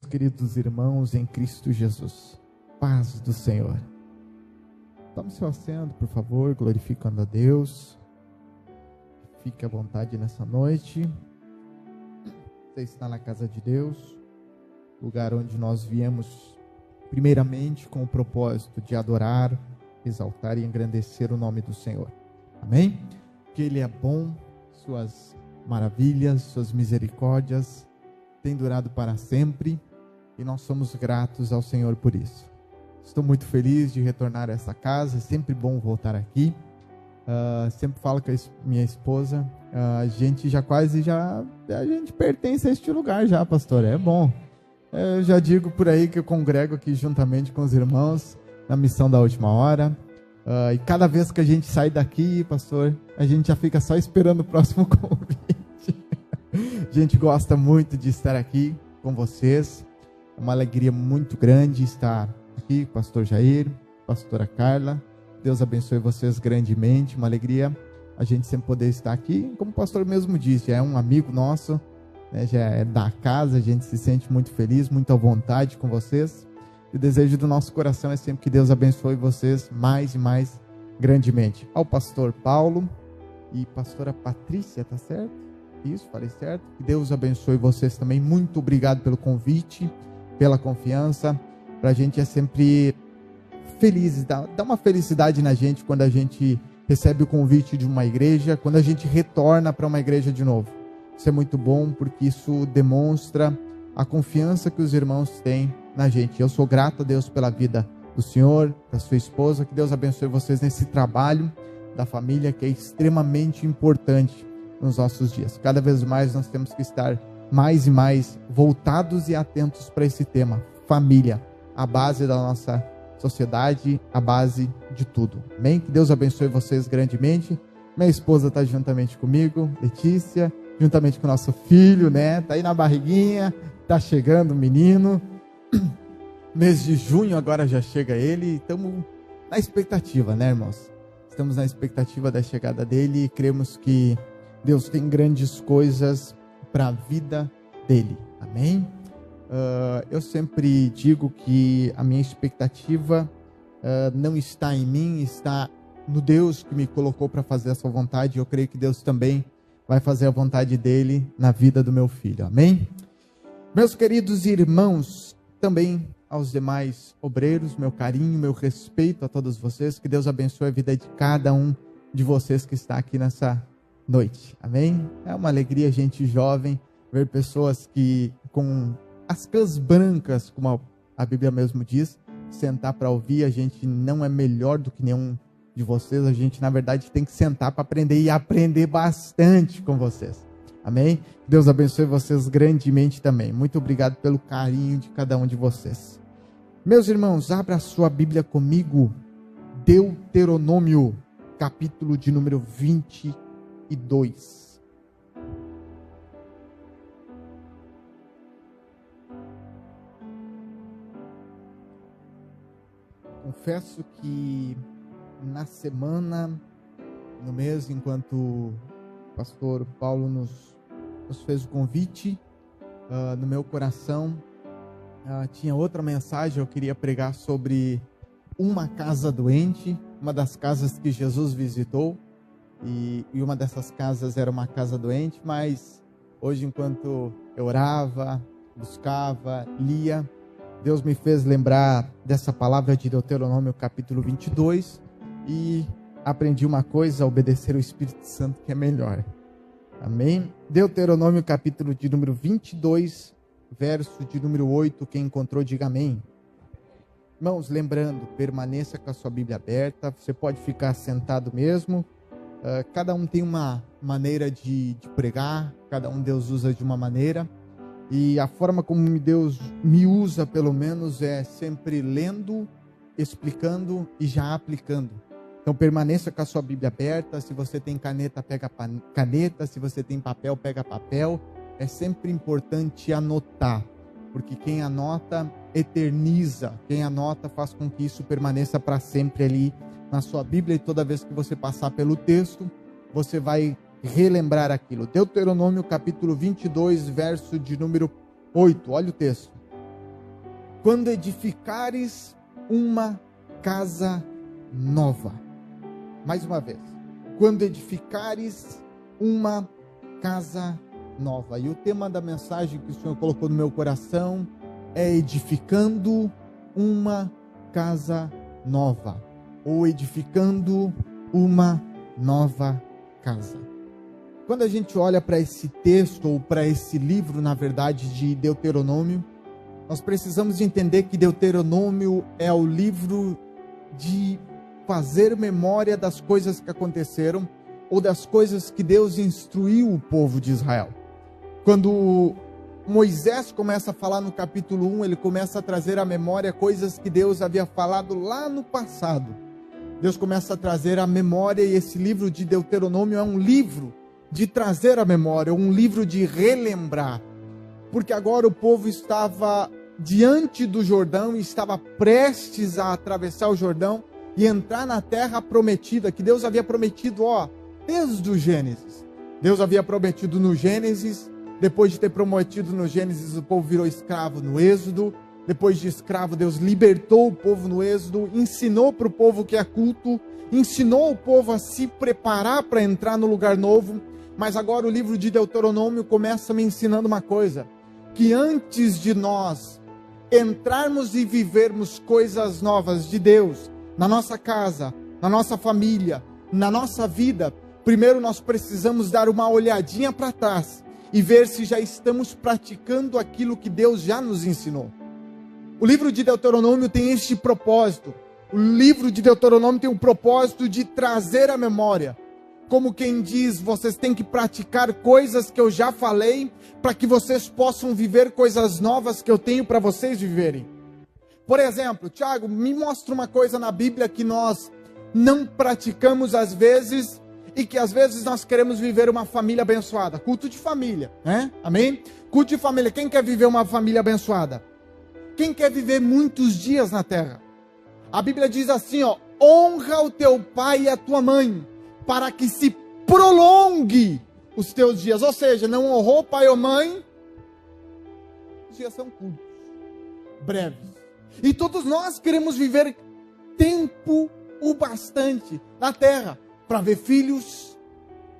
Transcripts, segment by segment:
queridos irmãos em Cristo Jesus, paz do Senhor. Tome seu assento, por favor, glorificando a Deus. Fique à vontade nessa noite. Você está na casa de Deus, lugar onde nós viemos primeiramente com o propósito de adorar, exaltar e engrandecer o nome do Senhor. Amém? Que Ele é bom, suas maravilhas, suas misericórdias têm durado para sempre e nós somos gratos ao Senhor por isso. Estou muito feliz de retornar a essa casa, é sempre bom voltar aqui. Sempre falo com a minha esposa, a gente pertence a este lugar já, pastor, é bom. Eu já digo por aí que eu congrego aqui juntamente com os irmãos na missão da última hora. E cada vez que a gente sai daqui, pastor, a gente já fica só esperando o próximo convite. A gente gosta muito de estar aqui com vocês. É uma alegria muito grande estar aqui com o pastor Jair, pastora Carla. Deus abençoe vocês grandemente. Uma alegria a gente sempre poder estar aqui. Como o pastor mesmo disse, é um amigo nosso, né, já é da casa. A gente se sente muito feliz, muito à vontade com vocês. E o desejo do nosso coração é sempre que Deus abençoe vocês mais e mais grandemente. Ao pastor Paulo e pastora Patrícia, tá certo? Isso, falei certo? Que Deus abençoe vocês também. Muito obrigado pelo convite, pela confiança. Pra gente é sempre feliz, dá uma felicidade na gente quando a gente recebe o convite de uma igreja, quando a gente retorna para uma igreja de novo. Isso é muito bom, porque isso demonstra a confiança que os irmãos têm na gente. Eu sou grato a Deus pela vida do senhor, da sua esposa. Que Deus abençoe vocês nesse trabalho da família, que é extremamente importante nos nossos dias. Cada vez mais nós temos que estar mais e mais voltados e atentos para esse tema, família, a base da nossa sociedade, a base de tudo. Amém? Que Deus abençoe vocês grandemente. Minha esposa está juntamente comigo, Letícia, juntamente com o nosso filho, né? Tá aí na barriguinha, tá chegando o menino. Mês de junho agora já chega ele. Estamos na expectativa, né, irmãos? Estamos na expectativa da chegada dele e cremos que Deus tem grandes coisas para a vida dele. Amém? Eu sempre digo que a minha expectativa não está em mim, está no Deus que me colocou para fazer essa vontade. Eu creio que Deus também vai fazer a vontade dele na vida do meu filho. Amém? Meus queridos irmãos, também aos demais obreiros, meu carinho, meu respeito a todos vocês. Que Deus abençoe a vida de cada um de vocês que está aqui nessa noite. Amém? É uma alegria, gente jovem, ver pessoas que com as cãs brancas, como a Bíblia mesmo diz, sentar para ouvir. A gente não é melhor do que nenhum de vocês. A gente, na verdade, tem que sentar para aprender e aprender bastante com vocês. Amém? Deus abençoe vocês grandemente também. Muito obrigado pelo carinho de cada um de vocês. Meus irmãos, abra a sua Bíblia comigo. Deuteronômio, capítulo de número 22. Confesso que na semana, no mês, enquanto o pastor Paulo nos fez o convite, no meu coração tinha outra mensagem. Eu queria pregar sobre uma casa doente, uma das casas que Jesus visitou, e uma dessas casas era uma casa doente. Mas hoje, enquanto eu orava, buscava, lia, Deus me fez lembrar dessa palavra de Deuteronômio capítulo 22 e aprendi uma coisa: obedecer ao Espírito Santo, que é melhor. Amém? Deuteronômio capítulo de número 22, verso de número 8, quem encontrou diga amém. Irmãos, lembrando, permaneça com a sua Bíblia aberta, você pode ficar sentado mesmo. Cada um tem uma maneira de pregar, cada um Deus usa de uma maneira. E a forma como Deus me usa, pelo menos, é sempre lendo, explicando e já aplicando. Então permaneça com a sua Bíblia aberta. Se você tem caneta, pega caneta. Se você tem papel, pega papel. É sempre importante anotar, porque quem anota eterniza. Quem anota faz com que isso permaneça para sempre ali na sua Bíblia. E toda vez que você passar pelo texto, você vai relembrar aquilo. Deuteronômio capítulo 22, verso de número 8. Olha o texto. quando edificares uma casa nova. Mais uma vez, quando edificares uma casa nova. E o tema da mensagem que o Senhor colocou no meu coração é edificando uma casa nova, ou edificando uma nova casa. Quando a gente olha para esse texto, ou para esse livro, na verdade, de Deuteronômio, nós precisamos de entender que Deuteronômio é o livro de fazer memória das coisas que aconteceram, ou das coisas que Deus instruiu o povo de Israel. Quando Moisés começa a falar no capítulo 1, ele começa a trazer à memória coisas que Deus havia falado lá no passado. Deus começa a trazer à memória, e esse livro de Deuteronômio é um livro de trazer à memória, um livro de relembrar. Porque agora o povo estava diante do Jordão e estava prestes a atravessar o Jordão e entrar na terra prometida, que Deus havia prometido, desde o Gênesis. Deus havia prometido no Gênesis. Depois de ter prometido no Gênesis, o povo virou escravo no Êxodo. Depois de escravo, Deus libertou o povo no Êxodo, ensinou para o povo que é culto, ensinou o povo a se preparar para entrar no lugar novo. Mas agora o livro de Deuteronômio começa me ensinando uma coisa, que antes de nós entrarmos e vivermos coisas novas de Deus, na nossa casa, na nossa família, na nossa vida, primeiro nós precisamos dar uma olhadinha para trás e ver se já estamos praticando aquilo que Deus já nos ensinou. O livro de Deuteronômio tem este propósito. O livro de Deuteronômio tem o propósito de trazer à memória. Como quem diz, vocês têm que praticar coisas que eu já falei, para que vocês possam viver coisas novas que eu tenho para vocês viverem. Por exemplo, Tiago, me mostra uma coisa na Bíblia que nós não praticamos às vezes, e que às vezes nós queremos viver uma família abençoada. Culto de família, né? Amém? Culto de família. Quem quer viver uma família abençoada? Quem quer viver muitos dias na terra? A Bíblia diz assim, honra o teu pai e a tua mãe, para que se prolongue os teus dias. Ou seja, não honrou pai ou mãe, os dias são curtos, breves. E todos nós queremos viver tempo o bastante na terra, para ver filhos,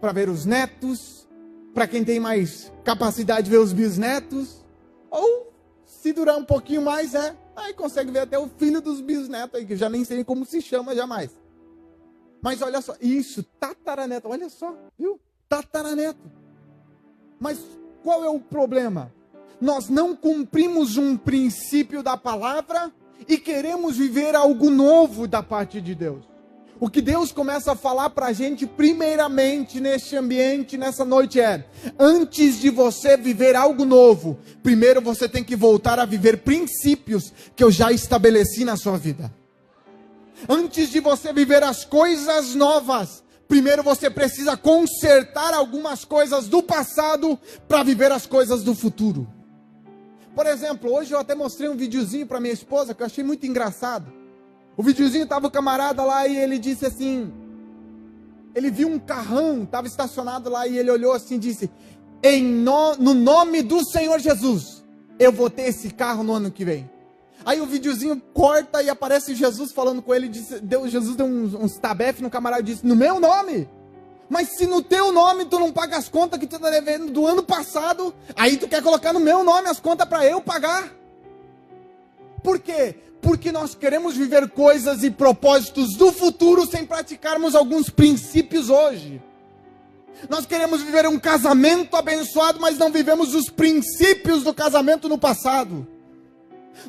para ver os netos, para quem tem mais capacidade de ver os bisnetos, ou se durar um pouquinho mais, aí consegue ver até o filho dos bisnetos aí, que eu já nem sei como se chama jamais. Mas olha só, isso, tataraneto, olha só, viu? Tataraneto. Mas qual é o problema? Nós não cumprimos um princípio da palavra e queremos viver algo novo da parte de Deus. O que Deus começa a falar para a gente primeiramente neste ambiente, nessa noite antes de você viver algo novo, primeiro você tem que voltar a viver princípios que eu já estabeleci na sua vida. Antes de você viver as coisas novas, primeiro você precisa consertar algumas coisas do passado para viver as coisas do futuro. Por exemplo, hoje eu até mostrei um videozinho para minha esposa que eu achei muito engraçado. O videozinho estava o camarada lá e ele disse assim, ele viu um carrão, estava estacionado lá e ele olhou assim e disse, no nome do Senhor Jesus, eu vou ter esse carro no ano que vem. Aí o videozinho corta e aparece Jesus falando com ele, Jesus deu uns tabefe no camarada e disse, no meu nome? Mas se no teu nome tu não paga as contas que tu está devendo do ano passado, aí tu quer colocar no meu nome as contas para eu pagar? Por quê? Porque nós queremos viver coisas e propósitos do futuro sem praticarmos alguns princípios hoje. Nós queremos viver um casamento abençoado, mas não vivemos os princípios do casamento no passado.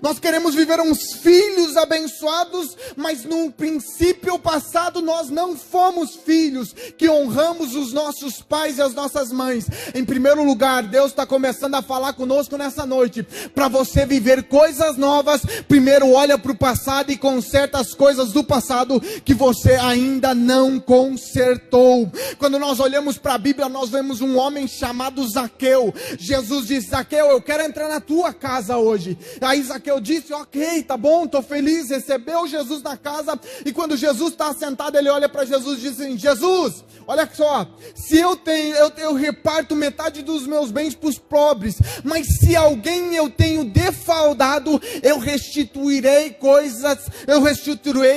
Nós queremos viver uns filhos abençoados, mas no princípio passado nós não fomos filhos que honramos os nossos pais e as nossas mães. Em primeiro lugar, Deus está começando a falar conosco nessa noite. Para você viver coisas novas, primeiro olha para o passado e conserta as coisas do passado que você ainda não consertou. Quando nós olhamos para a Bíblia, nós vemos um homem chamado Zaqueu. Jesus disse, Zaqueu, eu quero entrar na tua casa hoje. Aí Zaqueu Zaqueu disse, ok, tá bom, estou feliz, recebeu Jesus na casa, e quando Jesus está sentado, ele olha para Jesus e diz assim, Jesus, olha só, se eu reparto metade dos meus bens para os pobres, mas se alguém eu tenho defraudado, eu restituirei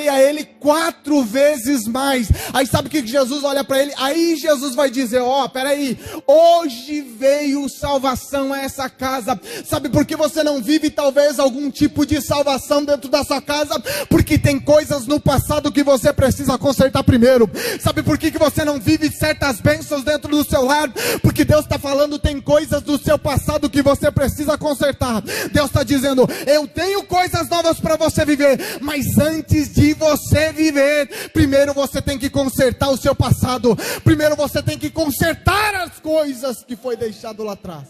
a ele 4 vezes mais. Aí sabe o que Jesus olha para ele? Aí Jesus vai dizer, peraí, hoje veio salvação a essa casa. Sabe por que você não vive talvez algum tipo de salvação dentro da sua casa? Porque tem coisas no passado que você precisa consertar primeiro. Sabe por que você não vive certas bênçãos dentro do seu lar? Porque Deus está falando, tem coisas do seu passado que você precisa consertar. Deus está dizendo, eu tenho coisas novas para você viver, mas antes de você viver, primeiro você tem que consertar o seu passado. Primeiro você tem que consertar as coisas que foi deixado lá atrás.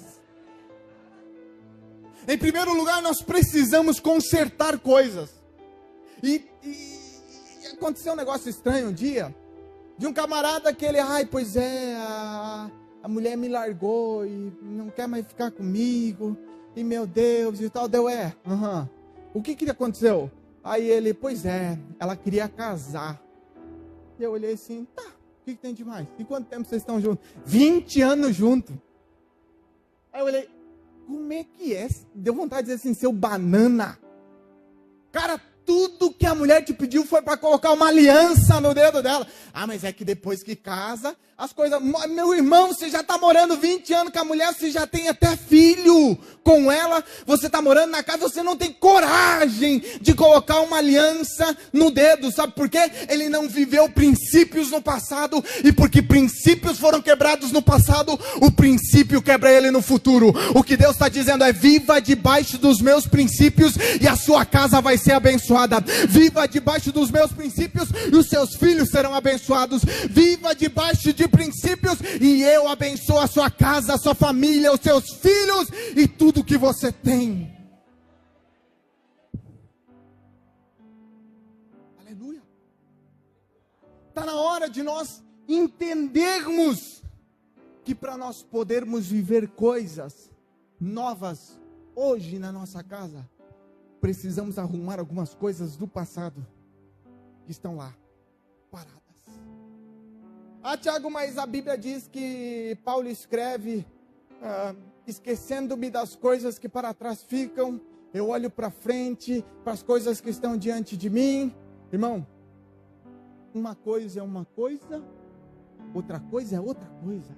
Em primeiro lugar, nós precisamos consertar coisas. E aconteceu um negócio estranho um dia, de um camarada que ele, a mulher me largou e não quer mais ficar comigo, e meu Deus, e tal, o que aconteceu? Aí ele, ela queria casar. E eu olhei assim, o que tem de mais? E quanto tempo vocês estão juntos? 20 anos juntos. Aí eu olhei, como é que é? Deu vontade de dizer assim, seu banana. Cara, tudo que a mulher te pediu foi para colocar uma aliança no dedo dela. Mas é que depois que casa, as coisas... Meu irmão, você já está morando 20 anos com a mulher, você já tem até filho com ela, você está morando na casa, você não tem coragem de colocar uma aliança no dedo. Sabe por quê? Ele não viveu princípios no passado, e porque princípios foram quebrados no passado, o princípio quebra ele no futuro. O que Deus está dizendo é, viva debaixo dos meus princípios, e a sua casa vai ser abençoada. Viva debaixo dos meus princípios, e os seus filhos serão abençoados. Viva debaixo de princípios, e eu abençoo a sua casa, a sua família, os seus filhos, e tudo que você tem. Aleluia. Está na hora de nós entendermos que para nós podermos viver coisas novas hoje na nossa casa, precisamos arrumar algumas coisas do passado que estão lá, paradas. Tiago, mas a Bíblia diz que Paulo escreve, esquecendo-me das coisas que para trás ficam, eu olho para frente, para as coisas que estão diante de mim. Irmão, uma coisa é uma coisa, outra coisa é outra coisa.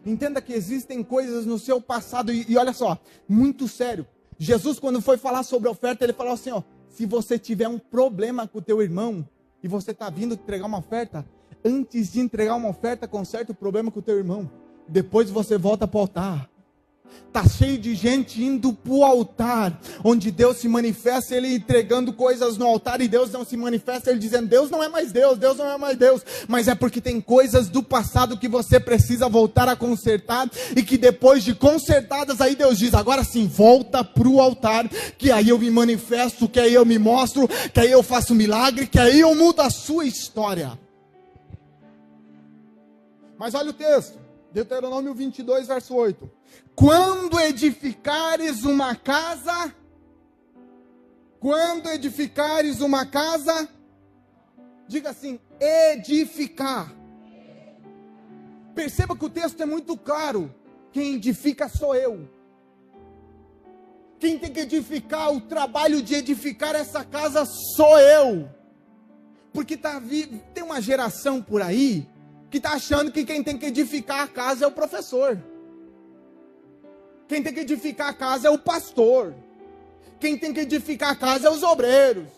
Entenda que existem coisas no seu passado, e olha só, muito sério. Jesus, quando foi falar sobre oferta, ele falou assim, se você tiver um problema com o teu irmão, e você está vindo entregar uma oferta, antes de entregar uma oferta, conserta o problema com o teu irmão. Depois você volta para o altar. Está cheio de gente indo para o altar, onde Deus se manifesta, ele entregando coisas no altar, e Deus não se manifesta, ele dizendo, Deus não é mais Deus, Deus não é mais Deus. Mas é porque tem coisas do passado que você precisa voltar a consertar, e que depois de consertadas, aí Deus diz, agora sim, volta para o altar, que aí eu me manifesto, que aí eu me mostro, que aí eu faço milagre, que aí eu mudo a sua história. Mas olha o texto, Deuteronômio 22, verso 8. Quando edificares uma casa, diga assim, edificar. Perceba que o texto é muito claro, quem edifica sou eu. Quem tem que edificar, o trabalho de edificar essa casa sou eu. Porque tem uma geração por aí, que está achando que quem tem que edificar a casa é o professor. Quem tem que edificar a casa é o pastor. Quem tem que edificar a casa é os obreiros.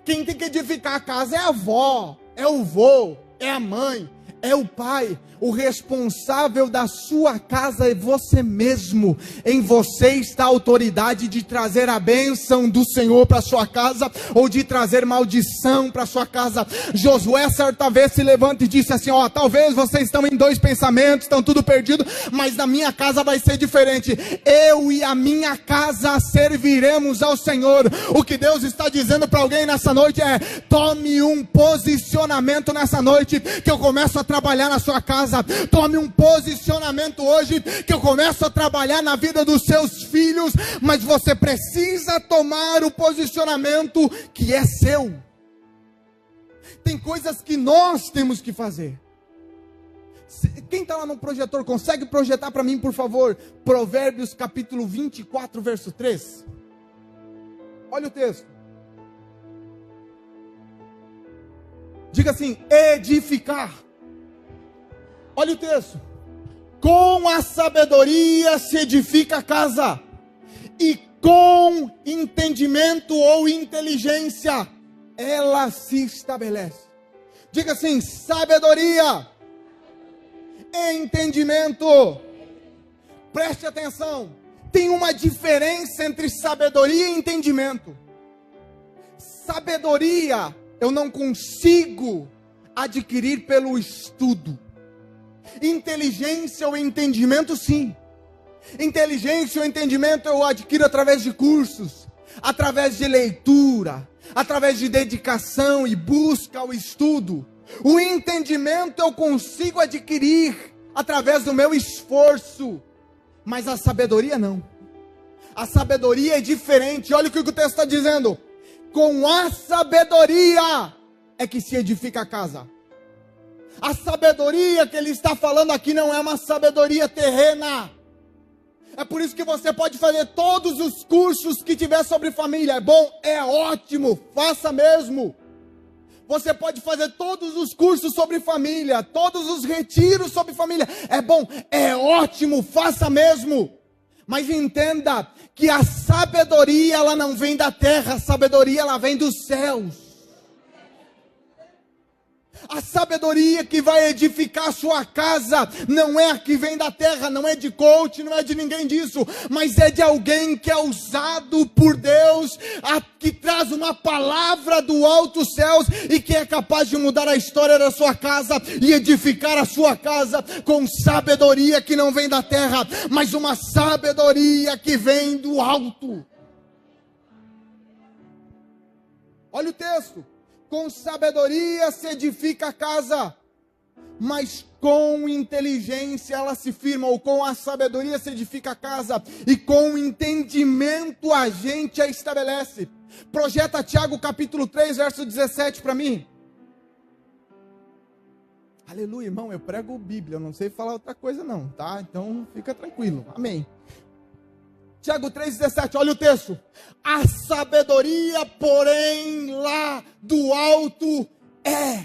Quem tem que edificar a casa é a avó, é o vô, é a mãe, é o pai. O responsável da sua casa é você mesmo. Em você está a autoridade de trazer a bênção do Senhor para sua casa, ou de trazer maldição para sua casa. Josué certa vez se levanta e disse assim, talvez vocês estão em 2 pensamentos, estão tudo perdido, mas na minha casa vai ser diferente. Eu e a minha casa serviremos ao Senhor. O que Deus está dizendo para alguém nessa noite é, tome um posicionamento nessa noite, que eu começo a trabalhar na sua casa. Tome um posicionamento hoje, que eu começo a trabalhar na vida dos seus filhos, mas você precisa tomar o posicionamento que é seu. Tem coisas que nós temos que fazer. Quem está lá no projetor, consegue projetar para mim, por favor, Provérbios capítulo 24, verso 3? Olha o texto. Diga assim: edificar. Olha o texto. Com a sabedoria se edifica a casa, e com entendimento ou inteligência ela se estabelece. Diga assim: sabedoria, entendimento. Preste atenção. Tem uma diferença entre sabedoria e entendimento. Sabedoria eu não consigo adquirir pelo estudo. Inteligência ou entendimento, sim. Inteligência ou entendimento eu adquiro através de cursos, através de leitura, através de dedicação e busca ao estudo. O entendimento eu consigo adquirir através do meu esforço, mas a sabedoria não. A sabedoria é diferente. Olha o que o texto está dizendo: com a sabedoria é que se edifica a casa. A sabedoria que ele está falando aqui não é uma sabedoria terrena. É por isso que você pode fazer todos os cursos que tiver sobre família. É bom, é ótimo, faça mesmo. Você pode fazer todos os cursos sobre família, todos os retiros sobre família. É bom, é ótimo, faça mesmo. Mas entenda que a sabedoria, ela não vem da terra, a sabedoria, ela vem dos céus. A sabedoria que vai edificar a sua casa não é a que vem da terra, não é de coach, não é de ninguém disso, mas é de alguém que é usado por Deus, que traz uma palavra do alto céus e que é capaz de mudar a história da sua casa e edificar a sua casa com sabedoria que não vem da terra, mas uma sabedoria que vem do alto. Olha o texto. Com sabedoria se edifica a casa, mas com inteligência ela se firma. Ou com a sabedoria se edifica a casa, e com entendimento a gente a estabelece. Projeta Tiago capítulo 3, verso 17 para mim. Aleluia, irmão, eu prego Bíblia, eu não sei falar outra coisa não, tá? Então fica tranquilo, amém. Tiago 3,17, olha o texto. A sabedoria, porém, lá do alto é.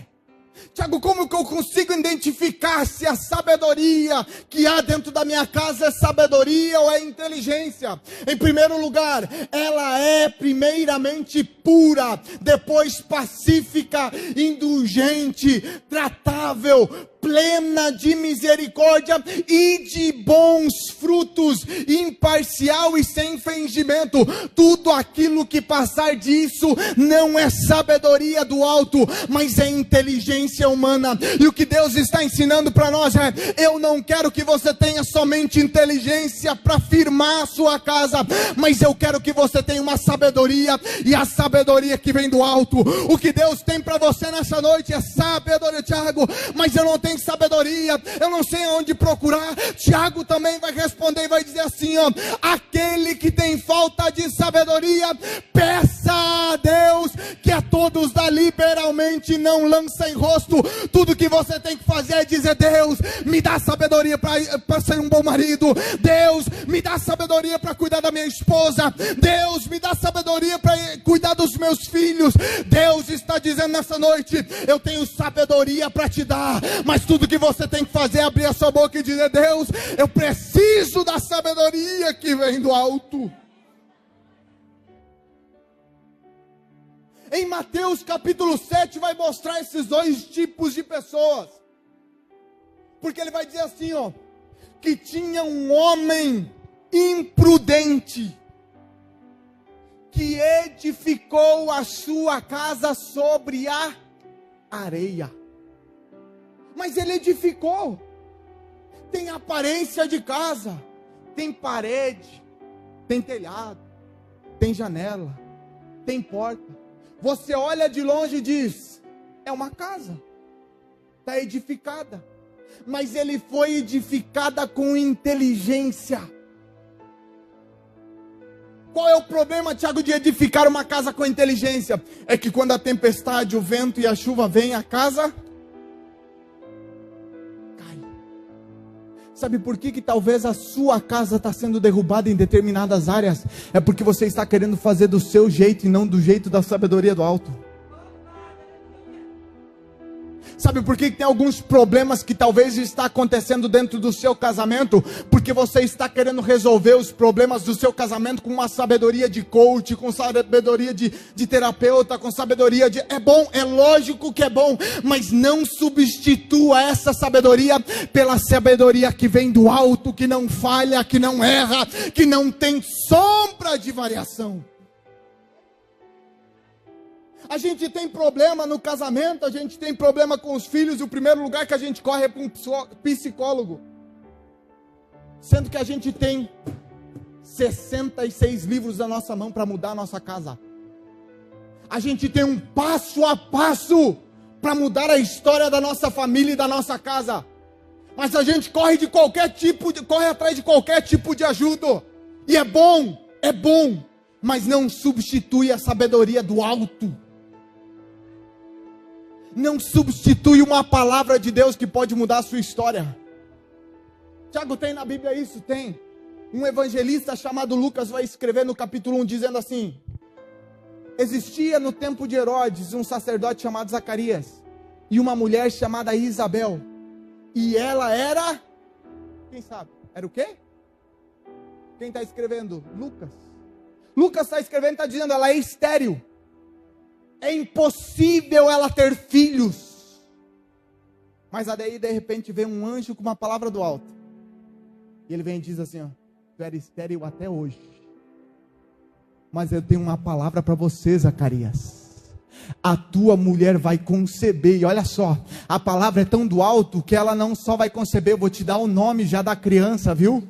Tiago, como que eu consigo identificar se a sabedoria que há dentro da minha casa é sabedoria ou é inteligência? Em primeiro lugar, ela é primeiramente pura, depois pacífica, indulgente, tratável, plena de misericórdia e de bons frutos, imparcial e sem fingimento. Tudo aquilo que passar disso não é sabedoria do alto, mas é inteligência humana. E o que Deus está ensinando para nós é: eu não quero que você tenha somente inteligência para firmar a sua casa, mas eu quero que você tenha uma sabedoria, e a sabedoria que vem do alto. O que Deus tem para você nessa noite é sabedoria. Tiago, mas eu não tenho sabedoria, eu não sei aonde procurar. Tiago também vai responder e vai dizer assim, ó: aquele que tem falta de sabedoria, peça a Deus, que a todos dá liberalmente, não lança em rosto. Tudo que você tem que fazer é dizer: Deus, me dá sabedoria para ser um bom marido. Deus, me dá sabedoria para cuidar da minha esposa. Deus, me dá sabedoria para cuidar dos meus filhos. Deus está dizendo nessa noite: eu tenho sabedoria para te dar, mas tudo que você tem que fazer é abrir a sua boca e dizer: Deus, eu preciso da sabedoria que vem do alto. Em Mateus capítulo 7 vai mostrar esses dois tipos de pessoas, porque ele vai dizer assim, ó, que tinha um homem imprudente que edificou a sua casa sobre a areia. Mas ele edificou, tem aparência de casa, tem parede, tem telhado, tem janela, tem porta. Você olha de longe e diz: é uma casa. está edificada. Mas ele foi edificada com inteligência. Qual é o problema, Tiago, de edificar uma casa com inteligência? É que quando a tempestade, o vento e a chuva vêm, a casa cai. Sabe por que talvez a sua casa está sendo derrubada em determinadas áreas? É porque você está querendo fazer do seu jeito e não do jeito da sabedoria do alto. Sabe por que tem alguns problemas que talvez está acontecendo dentro do seu casamento? Porque você está querendo resolver os problemas do seu casamento com uma sabedoria de coach, com sabedoria de terapeuta, com sabedoria de... É bom, é lógico que é bom, mas não substitua essa sabedoria pela sabedoria que vem do alto, que não falha, que não erra, que não tem sombra de variação. A gente tem problema no casamento, a gente tem problema com os filhos, e o primeiro lugar que a gente corre é para um psicólogo. Sendo que a gente tem 66 livros na nossa mão para mudar a nossa casa. A gente tem um passo a passo para mudar a história da nossa família e da nossa casa. Mas a gente corre atrás de qualquer tipo de ajuda. E é bom, mas não substitui a sabedoria do alto. Não substitui uma palavra de Deus que pode mudar a sua história. Tiago, tem na Bíblia isso? Tem. Um evangelista chamado Lucas vai escrever no capítulo 1 dizendo assim: existia no tempo de Herodes um sacerdote chamado Zacarias e uma mulher chamada Isabel. E ela era, quem sabe? Era o quê? Quem está escrevendo? Lucas. Lucas está escrevendo, está dizendo, ela é estéril. É impossível ela ter filhos. Mas daí de repente vem um anjo com uma palavra do alto. E ele vem e diz assim, ó: tu era estéril até hoje, mas eu tenho uma palavra para você, Zacarias. A tua mulher vai conceber. E olha só, a palavra é tão do alto que ela não só vai conceber, eu vou te dar o nome já da criança, viu?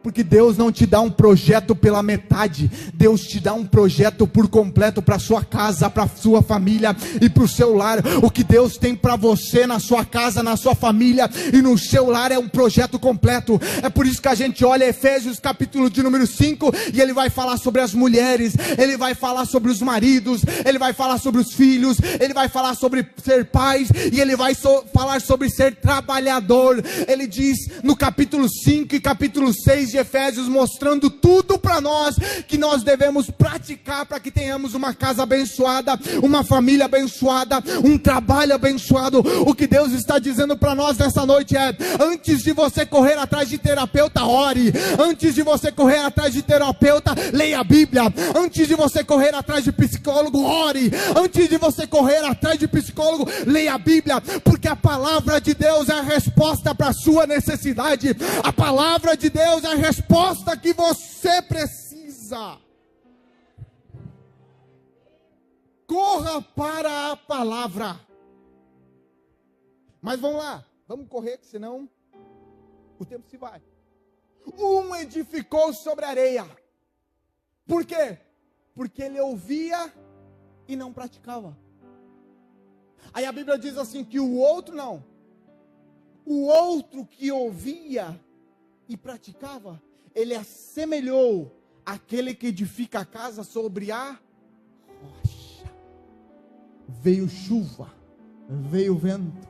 Porque Deus não te dá um projeto pela metade, Deus te dá um projeto por completo para sua casa, para sua família e para o seu lar. O que Deus tem para você na sua casa, na sua família e no seu lar é um projeto completo. É por isso que a gente olha Efésios capítulo de número 5 e ele vai falar sobre as mulheres, ele vai falar sobre os maridos, ele vai falar sobre os filhos, ele vai falar sobre ser pais e ele vai falar sobre ser trabalhador. Ele diz no capítulo 5 e capítulo 6 de Efésios, mostrando tudo para nós que nós devemos praticar para que tenhamos uma casa abençoada, uma família abençoada, um trabalho abençoado. O que Deus está dizendo para nós nessa noite é: antes de você correr atrás de terapeuta, ore. Antes de você correr atrás de terapeuta, leia a Bíblia. Antes de você correr atrás de psicólogo, ore. Antes de você correr atrás de psicólogo, leia a Bíblia, porque a palavra de Deus é a resposta para a sua necessidade. A palavra de Deus é a resposta que você precisa. Corra para a palavra. Mas vamos lá, vamos correr, que senão o tempo se vai. Um edificou sobre a areia. Por quê? Porque ele ouvia e não praticava. Aí a Bíblia diz assim que o outro não. O outro que ouvia e praticava, ele assemelhou aquele que edifica a casa sobre a rocha. Veio chuva, veio vento,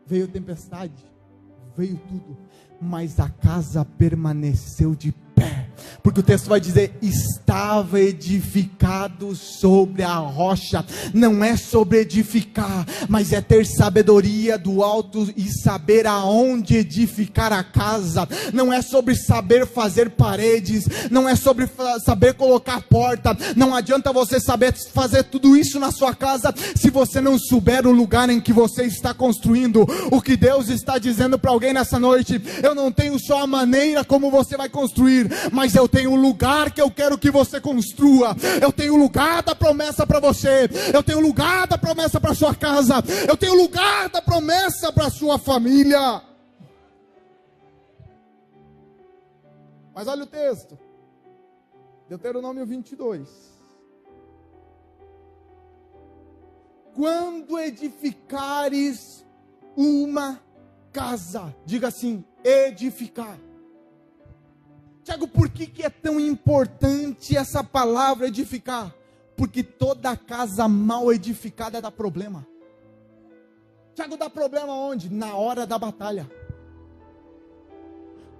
veio tempestade, veio tudo, mas a casa permaneceu de pé, porque o texto vai dizer: estava edificado sobre a rocha. Não é sobre edificar, mas é ter sabedoria do alto e saber aonde edificar a casa. Não é sobre saber fazer paredes, não é sobre saber colocar porta. Não adianta você saber fazer tudo isso na sua casa se você não souber o lugar em que você está construindo. O que Deus está dizendo para alguém nessa noite: eu não tenho só a maneira como você vai construir, mas eu tenho o lugar que eu quero que você construa. Eu tenho o lugar da promessa para você. Eu tenho o lugar da promessa para sua casa. Eu tenho o lugar da promessa para sua família. Mas olha o texto. Deuteronômio 22. quando edificares uma casa. Diga assim, edificar. Tiago, por que é tão importante essa palavra edificar? Porque toda casa mal edificada dá problema. Tiago, dá problema onde? Na hora da batalha.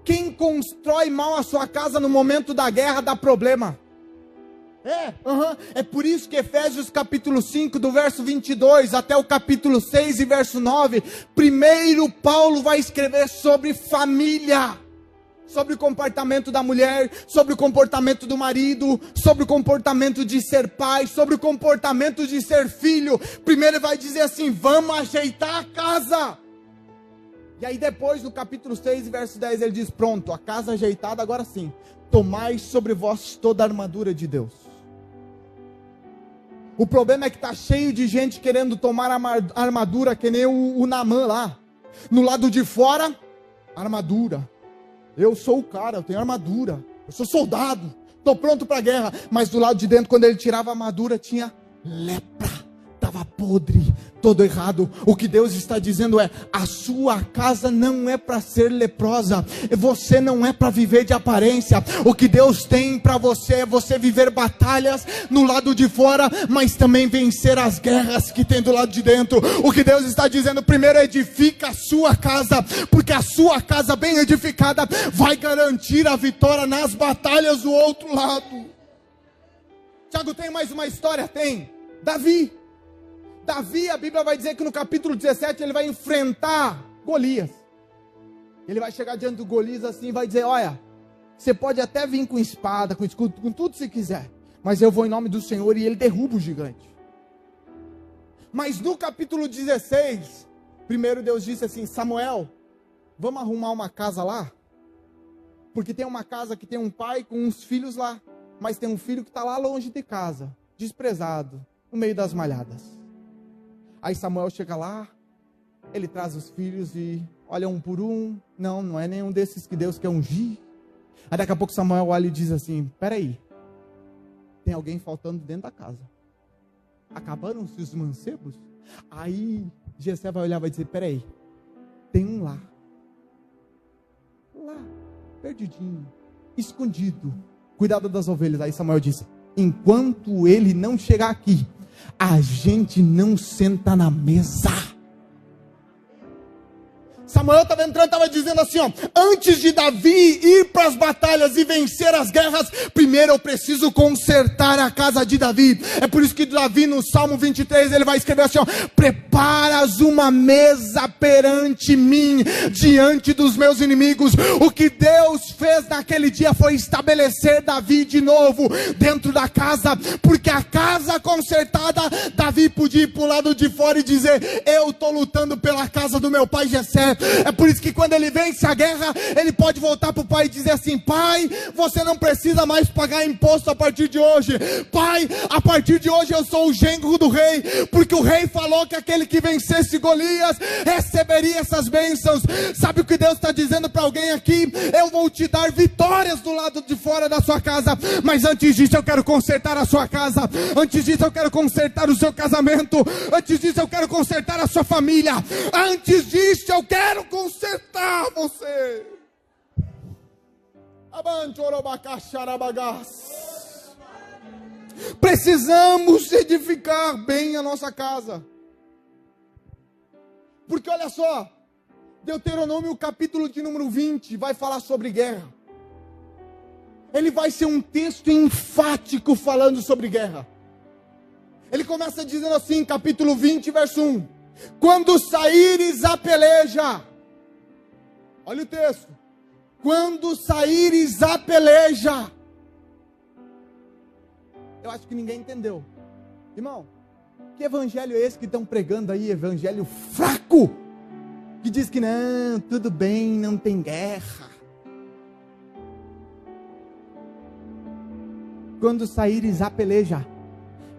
Quem constrói mal a sua casa no momento da guerra dá problema. É por isso que Efésios capítulo 5, do verso 22 até o capítulo 6 e verso 9, primeiro Paulo vai escrever sobre família, sobre o comportamento da mulher, sobre o comportamento do marido, sobre o comportamento de ser pai, sobre o comportamento de ser filho. Primeiro ele vai dizer assim, vamos ajeitar a casa. E aí depois no capítulo 6 verso 10 ele diz, pronto, a casa ajeitada, agora sim, tomai sobre vós toda a armadura de Deus. O problema é que está cheio de gente querendo tomar a armadura, que nem o Naamã lá. No lado de fora, armadura. Eu sou o cara, eu tenho armadura. Eu sou soldado, estou pronto para a guerra. Mas do lado de dentro, quando ele tirava a armadura, tinha lepra. Estava podre, todo errado. O que Deus está dizendo é, a sua casa não é para ser leprosa. Você não é para viver de aparência. O que Deus tem para você é você viver batalhas no lado de fora, mas também vencer as guerras que tem do lado de dentro. O que Deus está dizendo, primeiro edifica a sua casa, porque a sua casa bem edificada vai garantir a vitória nas batalhas do outro lado. Tiago, tem mais uma história? Tem. Davi, a Bíblia vai dizer que no capítulo 17 ele vai enfrentar Golias. Ele vai chegar diante do Golias assim e vai dizer, olha, você pode até vir com espada, com escudo, com tudo se quiser, mas eu vou em nome do Senhor, e ele derruba o gigante. Mas no capítulo 16, primeiro Deus disse assim, Samuel, vamos arrumar uma casa lá? Porque tem uma casa que tem um pai com uns filhos lá, mas tem um filho que está lá longe de casa, desprezado, no meio das malhadas. Aí Samuel chega lá, ele traz os filhos e olha um por um. Não é nenhum desses que Deus quer ungir. Aí daqui a pouco Samuel olha e diz assim, peraí, tem alguém faltando dentro da casa. Acabaram-se os mancebos? Aí Jessé vai olhar e vai dizer, peraí, tem um lá, perdidinho, escondido, cuidado das ovelhas. Aí Samuel disse, enquanto ele não chegar aqui, a gente não senta na mesa. Samuel estava entrando, estava dizendo assim, ó, antes de Davi ir para as batalhas e vencer as guerras, primeiro eu preciso consertar a casa de Davi. É por isso que Davi no Salmo 23, ele vai escrever assim, ó, preparas uma mesa perante mim, diante dos meus inimigos. O que Deus fez naquele dia foi estabelecer Davi de novo dentro da casa, porque a casa consertada, Davi podia ir para o lado de fora e dizer, eu estou lutando pela casa do meu pai Jessé. É por isso que quando ele vence a guerra, ele pode voltar para o pai e dizer assim, pai, você não precisa mais pagar imposto a partir de hoje. Pai, a partir de hoje eu sou o genro do rei, porque o rei falou que aquele que vencesse Golias receberia essas bênçãos. Sabe o que Deus está dizendo para alguém aqui? Eu vou te dar vitórias do lado de fora da sua casa, mas antes disso eu quero consertar a sua casa, antes disso eu quero consertar o seu casamento, antes disso eu quero consertar a sua família, antes disso eu quero consertar você. Precisamos edificar bem a nossa casa. Porque olha só, Deuteronômio capítulo de número 20 vai falar sobre guerra. Ele vai ser um texto enfático falando sobre guerra. Ele começa dizendo assim, capítulo 20, verso 1. Quando saíres a peleja, olha o texto, quando saíres a peleja. Eu acho que ninguém entendeu. Irmão, que evangelho é esse que estão pregando aí? Evangelho fraco, que diz que não, tudo bem, não tem guerra. Quando saíres a peleja,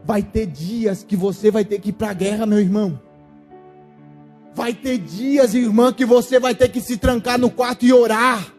vai ter dias que você vai ter que ir para a guerra, meu irmão. Vai ter dias, irmã, que você vai ter que se trancar no quarto e orar.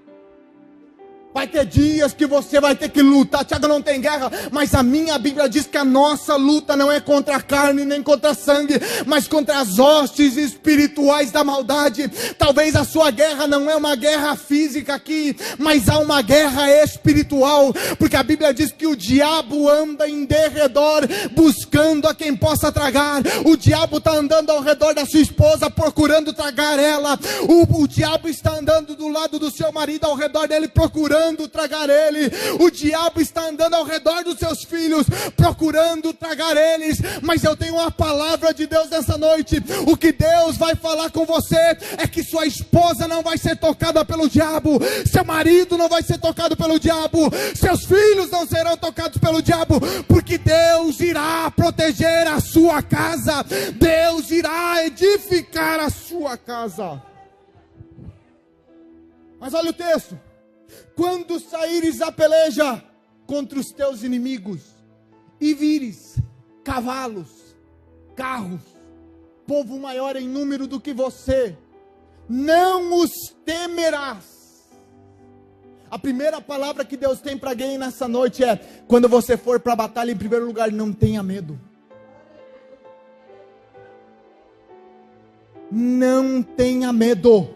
Vai ter dias que você vai ter que lutar. Tiago, não tem guerra, mas a minha Bíblia diz que a nossa luta não é contra a carne, nem contra sangue, mas contra as hostes espirituais da maldade. Talvez a sua guerra não é uma guerra física aqui, mas há uma guerra espiritual, porque a Bíblia diz que o diabo anda em derredor, buscando a quem possa tragar. O diabo está andando ao redor da sua esposa, procurando tragar ela. O diabo está andando do lado do seu marido, ao redor dele, procurando tragar ele. O diabo está andando ao redor dos seus filhos, procurando tragar eles. Mas eu tenho uma palavra de Deus nessa noite. O que Deus vai falar com você é que sua esposa não vai ser tocada pelo diabo, seu marido não vai ser tocado pelo diabo, seus filhos não serão tocados pelo diabo, porque Deus irá proteger a sua casa, Deus irá edificar a sua casa. Mas olha o texto: quando saíres a peleja contra os teus inimigos, e vires cavalos, carros, povo maior em número do que você, não os temerás. A primeira palavra que Deus tem para alguém nessa noite é: quando você for para a batalha, em primeiro lugar, não tenha medo. Não tenha medo.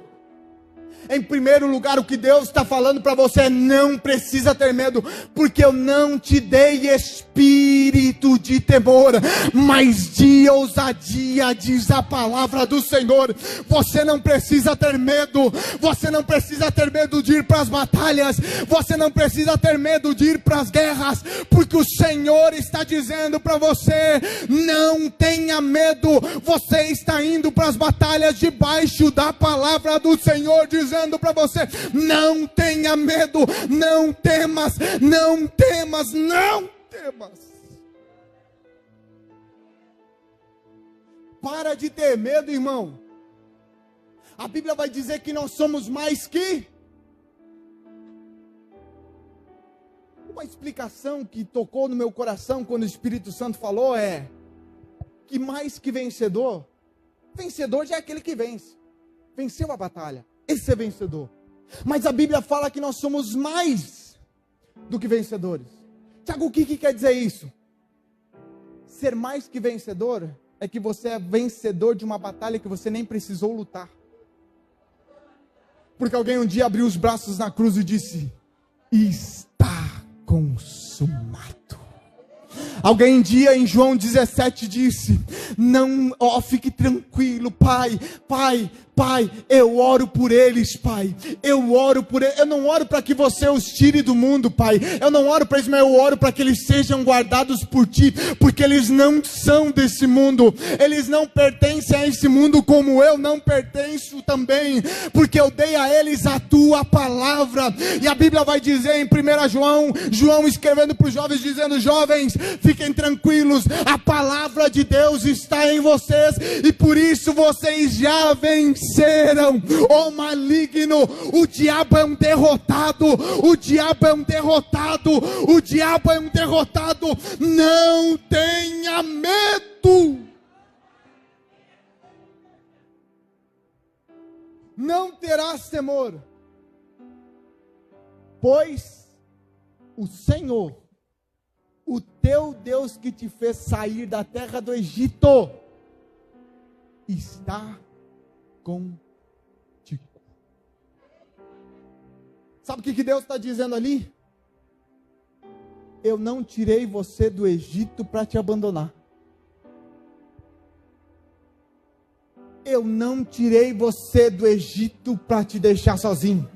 Em primeiro lugar, o que Deus está falando para você é: não precisa ter medo, porque eu não te dei espírito de temor, mas de ousadia, diz a palavra do Senhor. Você não precisa ter medo, você não precisa ter medo de ir para as batalhas, você não precisa ter medo de ir para as guerras, porque o Senhor está dizendo para você: não tenha medo. Você está indo para as batalhas debaixo da palavra do Senhor, dizendo para você: não tenha medo, não temas, não temas, não temas. Para de ter medo, irmão. A Bíblia vai dizer que nós somos mais que... Uma explicação que tocou no meu coração quando o Espírito Santo falou é que mais que vencedor, vencedor já é aquele que vence, venceu a batalha. Esse é vencedor. Mas a Bíblia fala que nós somos mais do que vencedores. Tiago, o que quer dizer isso? Ser mais que vencedor é que você é vencedor de uma batalha que você nem precisou lutar. Porque alguém um dia abriu os braços na cruz e disse: está consumado. Alguém um dia em João 17 disse: não, fique tranquilo, pai, eu oro por eles, pai, eu oro por eles, eu não oro para que você os tire do mundo, pai, eu não oro para eles, mas eu oro para que eles sejam guardados por ti, porque eles não são desse mundo, eles não pertencem a esse mundo como eu não pertenço também, porque eu dei a eles a tua palavra. E a Bíblia vai dizer em 1 João escrevendo para os jovens, dizendo: jovens, fiquem tranquilos, a palavra de Deus está em vocês, e por isso vocês já venceram o maligno. O diabo é um derrotado, o diabo é um derrotado, o diabo é um derrotado. Não tenha medo, não terás temor, pois o Senhor, o teu Deus que te fez sair da terra do Egito, está contigo. Sabe o que Deus está dizendo ali? Eu não tirei você do Egito para te abandonar. Eu não tirei você do Egito para te deixar sozinho.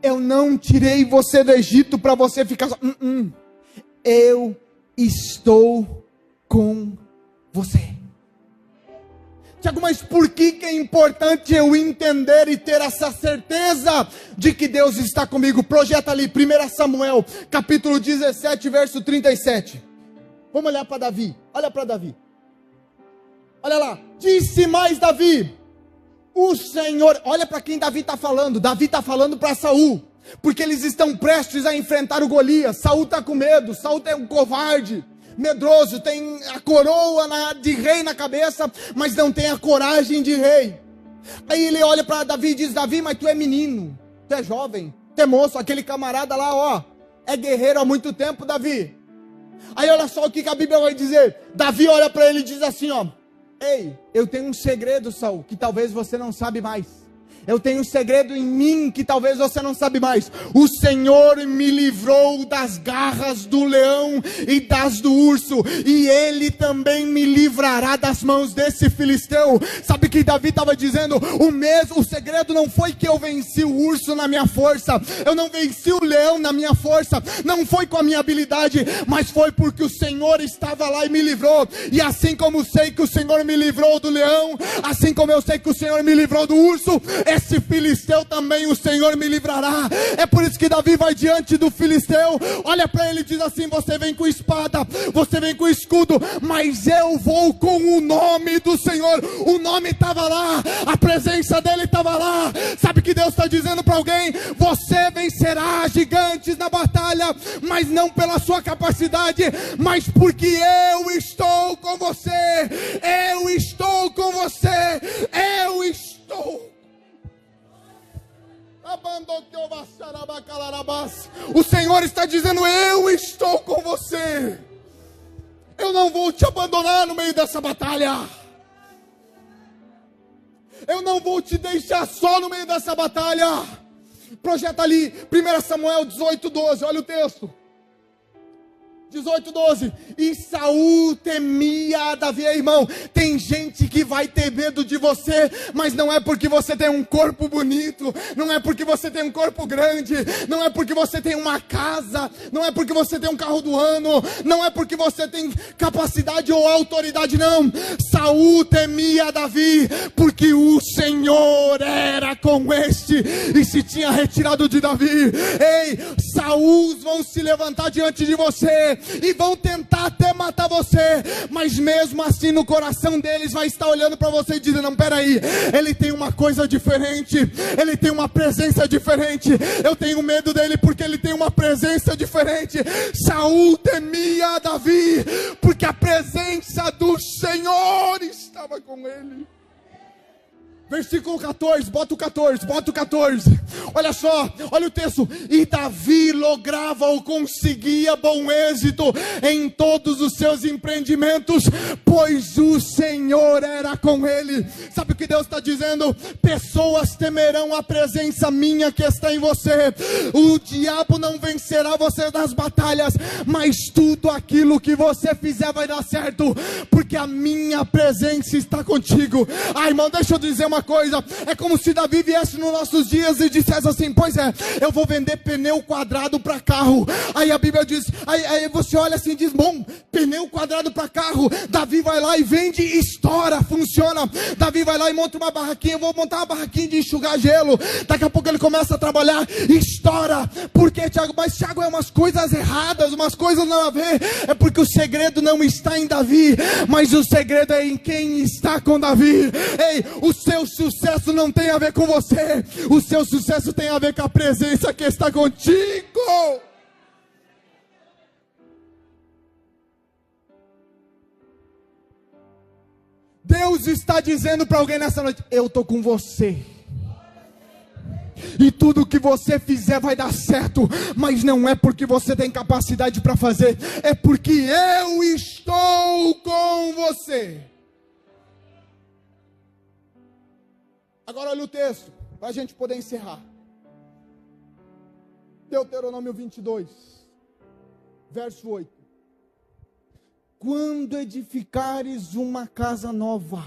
Eu não tirei você do Egito para você ficar só. Eu estou com você. Tiago, mas por que é importante eu entender e ter essa certeza de que Deus está comigo? Projeta ali, 1 Samuel, capítulo 17, verso 37. Vamos olhar para Davi. Olha para Davi. Olha lá. Disse mais Davi: o Senhor... Olha para quem Davi está falando. Davi está falando para Saul, porque eles estão prestes a enfrentar o Golias. Saul está com medo. Saul é um covarde, medroso, tem a coroa de rei na cabeça, mas não tem a coragem de rei. Aí ele olha para Davi e diz: Davi, mas tu é menino, tu é jovem, tu é moço, aquele camarada lá, ó, é guerreiro há muito tempo, Davi. Aí olha só o que a Bíblia vai dizer. Davi olha para ele e diz assim, ó: ei, eu tenho um segredo, Saul, que talvez você não sabe mais. Eu tenho um segredo em mim que talvez você não sabe mais. O Senhor me livrou das garras do leão e das do urso, e Ele também me livrará das mãos desse filisteu. Sabe o que Davi estava dizendo? O segredo não foi que eu venci o urso na minha força, eu não venci o leão na minha força, não foi com a minha habilidade, mas foi porque o Senhor estava lá e me livrou. E assim como sei que o Senhor me livrou do leão, assim como eu sei que o Senhor me livrou do urso, esse filisteu também o Senhor me livrará. É por isso que Davi vai diante do filisteu, olha para ele e diz assim: você vem com espada, você vem com escudo, mas eu vou com o nome do Senhor. O nome estava lá, a presença dele estava lá. Sabe o que Deus está dizendo para alguém? Você vencerá gigantes na batalha, mas não pela sua capacidade, mas porque eu estou com você. Eu estou com você. Eu estou. O Senhor está dizendo: eu estou com você. Eu não vou te abandonar no meio dessa batalha. Eu não vou te deixar só no meio dessa batalha. Projeta ali 1 Samuel 18:12, olha o texto. 18:12. E Saul temia Davi. Irmão, tem gente que vai ter medo de você, mas não é porque você tem um corpo bonito, não é porque você tem um corpo grande, não é porque você tem uma casa, não é porque você tem um carro do ano, não é porque você tem capacidade ou autoridade, não. Saul temia Davi porque o Senhor era com este e se tinha retirado de Davi. Ei, Saul vão se levantar diante de você e vão tentar até matar você, mas mesmo assim no coração deles vai estar olhando para você e dizendo: não, peraí, ele tem uma coisa diferente, ele tem uma presença diferente, eu tenho medo dele porque ele tem uma presença diferente. Saul temia Davi porque a presença do Senhor estava com ele. Versículo 14, bota o 14. Olha só, olha o texto. E Davi lograva ou conseguia bom êxito em todos os seus empreendimentos, pois o Senhor era com ele. Sabe o que Deus está dizendo? Pessoas temerão a presença minha que está em você. O diabo não vencerá você nas batalhas, mas tudo aquilo que você fizer vai dar certo, porque a minha presença está contigo. Irmão, deixa eu dizer uma coisa. É como se Davi viesse nos nossos dias e dissesse assim: pois é, eu vou vender pneu quadrado para carro. Aí a Bíblia diz, aí você olha assim e diz: bom, pneu quadrado para carro. Davi vai lá e vende e estoura, funciona. Davi vai lá e monta uma barraquinha. Eu vou montar uma barraquinha de enxugar gelo. Daqui a pouco ele começa a trabalhar e estoura. Por quê, Tiago? Mas Tiago, é umas coisas erradas, umas coisas não a ver. É porque o segredo não está em Davi, mas o segredo é em quem está com Davi. Ei, o seu sucesso não tem a ver com você, o seu sucesso tem a ver com a presença que está contigo. Deus está dizendo para alguém nessa noite: eu estou com você, e tudo que você fizer vai dar certo, mas não é porque você tem capacidade para fazer, é porque eu estou com você. Agora olha o texto, para a gente poder encerrar. Deuteronômio 22, verso 8. Quando edificares uma casa nova.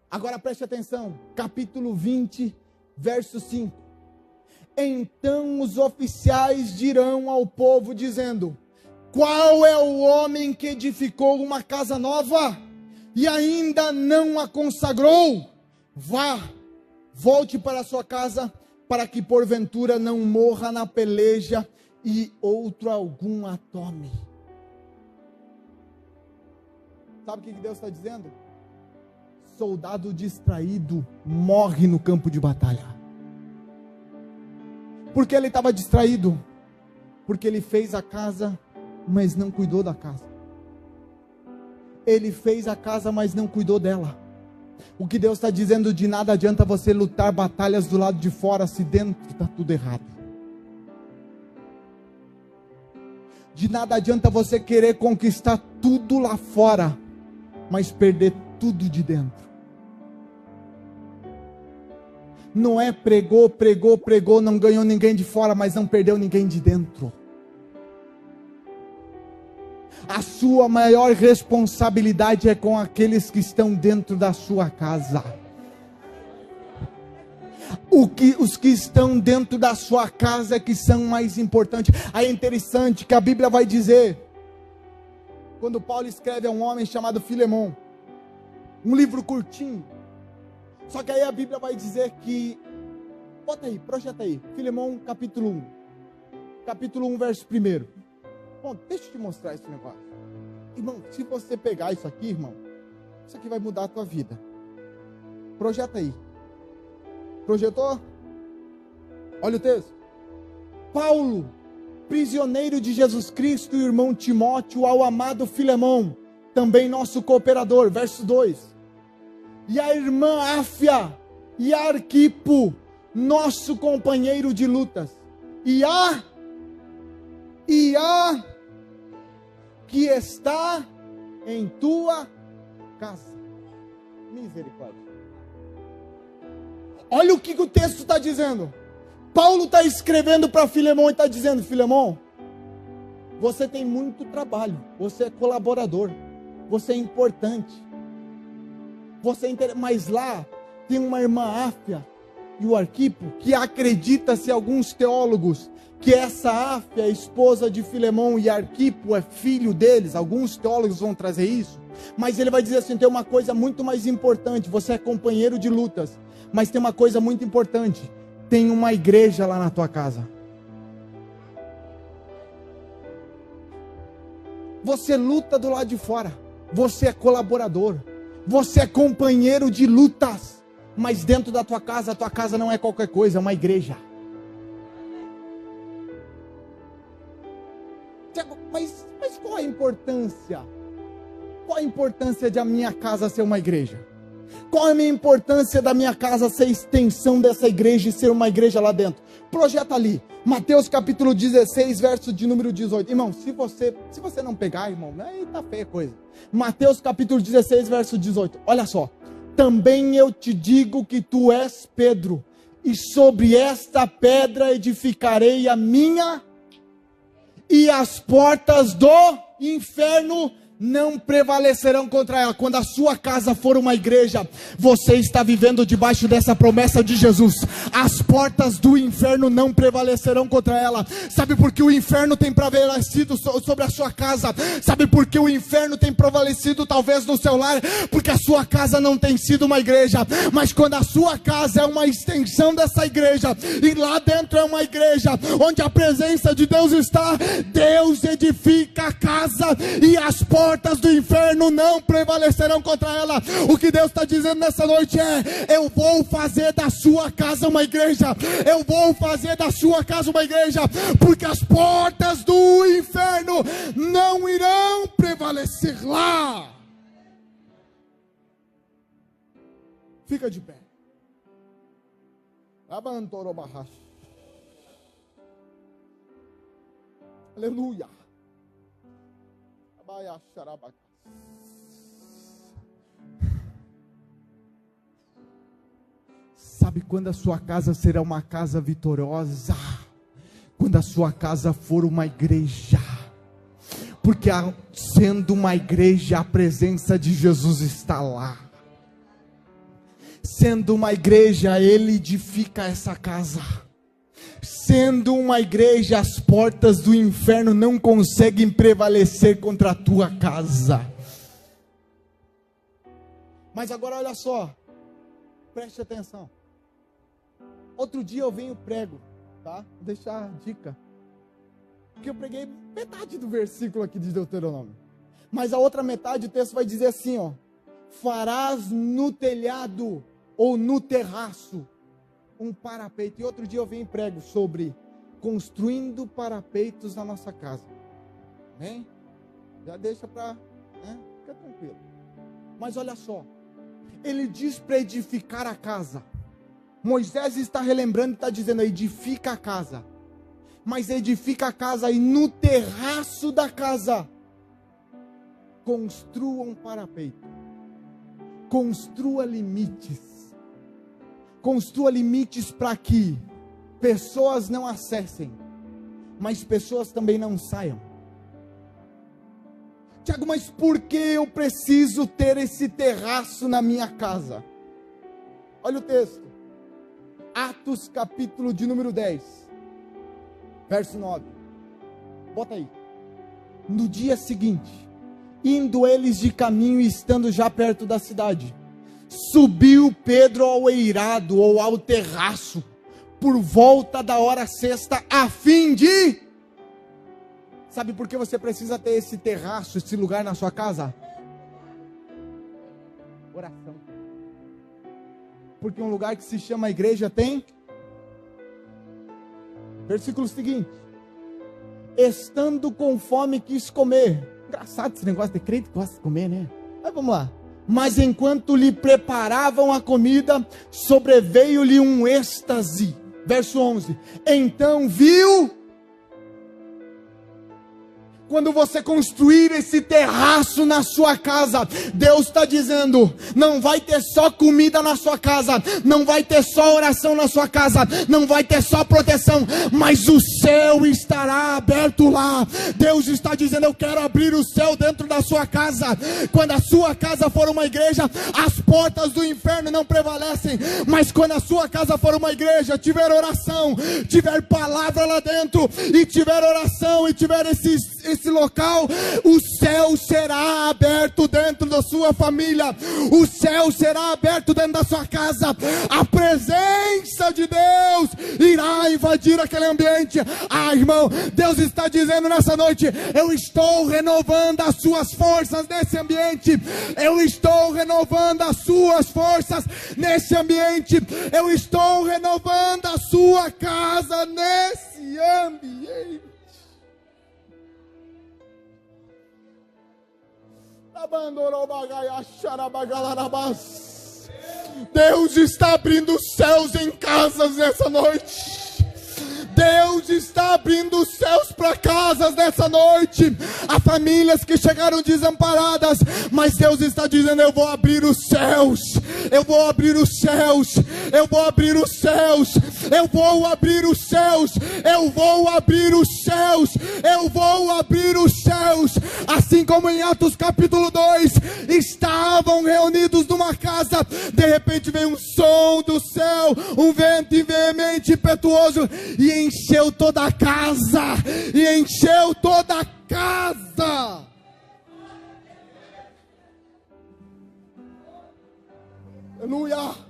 Agora preste atenção, capítulo 20, verso 5. Então os oficiais dirão ao povo dizendo: qual é o homem que edificou uma casa nova e ainda não a consagrou? Volte para a sua casa, para que porventura não morra na peleja e outro algum a tome. Sabe o que Deus está dizendo? Soldado distraído morre no campo de batalha. Por que ele estava distraído? Porque ele fez a casa, mas não cuidou da casa. Ele fez a casa, mas não cuidou dela. O que Deus está dizendo, de nada adianta você lutar batalhas do lado de fora se dentro está tudo errado. De nada adianta você querer conquistar tudo lá fora, mas perder tudo de dentro. Noé pregou, não ganhou ninguém de fora, mas não perdeu ninguém de dentro. A sua maior responsabilidade é com aqueles que estão dentro da sua casa. Os que estão dentro da sua casa é que são mais importantes. Aí é interessante que a Bíblia vai dizer, quando Paulo escreve a um homem chamado Filemão, um livro curtinho, só que aí a Bíblia vai dizer que, bota aí, projeta aí, Filemão capítulo 1, verso 1. Bom, deixa eu te mostrar esse negócio. Irmão, se você pegar isso aqui, irmão, isso aqui vai mudar a tua vida. Projeta aí. Projetou? Olha o texto. Paulo, prisioneiro de Jesus Cristo, e o irmão Timóteo, ao amado Filemão, também nosso cooperador. Verso 2. E a irmã Áfia e Arquipo, nosso companheiro de lutas. E a que está em tua casa. Misericórdia. Olha o que o texto está dizendo. Paulo está escrevendo para Filemão e está dizendo: Filemão, você tem muito trabalho, você é colaborador, você é importante, mas lá tem uma irmã Áfia e o Arquipo, que acredita-se alguns teólogos que essa Áfia, esposa de Filemão, e Arquipo é filho deles. Alguns teólogos vão trazer isso, mas ele vai dizer assim: tem uma coisa muito mais importante, você é companheiro de lutas, mas tem uma coisa muito importante, tem uma igreja lá na tua casa. Você luta do lado de fora, você é colaborador, você é companheiro de lutas, mas dentro da tua casa, a tua casa não é qualquer coisa, é uma igreja. Mas qual a importância? Qual a importância de a minha casa ser uma igreja? Qual é a minha importância da minha casa ser extensão dessa igreja e ser uma igreja lá dentro? Projeta ali, Mateus capítulo 16, verso de número 18. Irmão, se você não pegar, irmão, aí tá feia a coisa. Mateus capítulo 16, verso 18. Olha só. Também eu te digo que tu és Pedro, e sobre esta pedra edificarei a minha, e as portas do inferno não prevalecerão contra ela. Quando a sua casa for uma igreja, você está vivendo debaixo dessa promessa de Jesus. As portas do inferno não prevalecerão contra ela. Sabe por que o inferno tem prevalecido sobre a sua casa? Sabe por que o inferno tem prevalecido talvez no seu lar? Porque a sua casa não tem sido uma igreja. Mas quando a sua casa é uma extensão dessa igreja, e lá dentro é uma igreja onde a presença de Deus está, Deus edifica a casa, e as portas do inferno não prevalecerão contra ela. O que Deus está dizendo nessa noite é: eu vou fazer da sua casa uma igreja. Eu vou fazer da sua casa uma igreja, porque as portas do inferno não irão prevalecer lá. Fica de pé. Aleluia. Sabe quando a sua casa será uma casa vitoriosa? Quando a sua casa for uma igreja. Porque sendo uma igreja, a presença de Jesus está lá. Sendo uma igreja, Ele edifica essa casa. Sendo uma igreja, as portas do inferno não conseguem prevalecer contra a tua casa. Mas agora olha só, preste atenção. Outro dia eu venho e prego, tá? Vou deixar a dica, porque eu preguei metade do versículo aqui de Deuteronômio, mas a outra metade o texto vai dizer assim, ó: farás no telhado ou no terraço um parapeito. E outro dia eu venho e prego sobre construindo parapeitos na nossa casa. Amém? Já deixa para, né? Fica tranquilo. Mas olha só, Ele diz para edificar a casa. Moisés está relembrando e está dizendo: edifica a casa. Mas edifica a casa e no terraço da casa construa um parapeito. Construa limites. Construa limites para que pessoas não acessem, mas pessoas também não saiam. Tiago, mas por que eu preciso ter esse terraço na minha casa? Olha o texto. Atos capítulo de número 10, verso 9. Bota aí. No dia seguinte, indo eles de caminho e estando já perto da cidade, subiu Pedro ao eirado ou ao terraço, por volta da hora sexta, a fim de... Sabe por que você precisa ter esse terraço, esse lugar na sua casa? Oração. Porque um lugar que se chama igreja tem... Versículo seguinte. Estando com fome quis comer. Engraçado esse negócio de crente que gosta de comer, né? Mas vamos lá. Mas enquanto lhe preparavam a comida, sobreveio-lhe um êxtase. Verso 11. Então viu... Quando você construir esse terraço na sua casa, Deus está dizendo, não vai ter só comida na sua casa, não vai ter só oração na sua casa, não vai ter só proteção, mas o céu estará aberto lá. Deus está dizendo, eu quero abrir o céu dentro da sua casa. Quando a sua casa for uma igreja, as portas do inferno não prevalecem, mas quando a sua casa for uma igreja, tiver oração, tiver palavra lá dentro, e tiver oração, e tiver esse local, o céu será aberto dentro da sua família, o céu será aberto dentro da sua casa, a presença de Deus irá invadir aquele ambiente. Irmão, Deus está dizendo nessa noite, eu estou renovando as suas forças nesse ambiente, eu estou renovando as suas forças nesse ambiente, eu estou renovando a sua casa nesse ambiente. Deus está abrindo os céus em casas nessa noite. Deus está abrindo os céus para casas nessa noite. Há famílias que chegaram desamparadas, mas Deus está dizendo, eu vou abrir os céus. Eu vou abrir os céus. Eu vou abrir os céus. Eu vou abrir os céus. Eu vou abrir os céus. Eu vou abrir os céus. Assim como em Atos capítulo 2, estavam reunidos numa casa, de repente veio um som do céu, um vento veemente, impetuoso, e encheu toda a casa, e encheu toda a casa. Aleluia.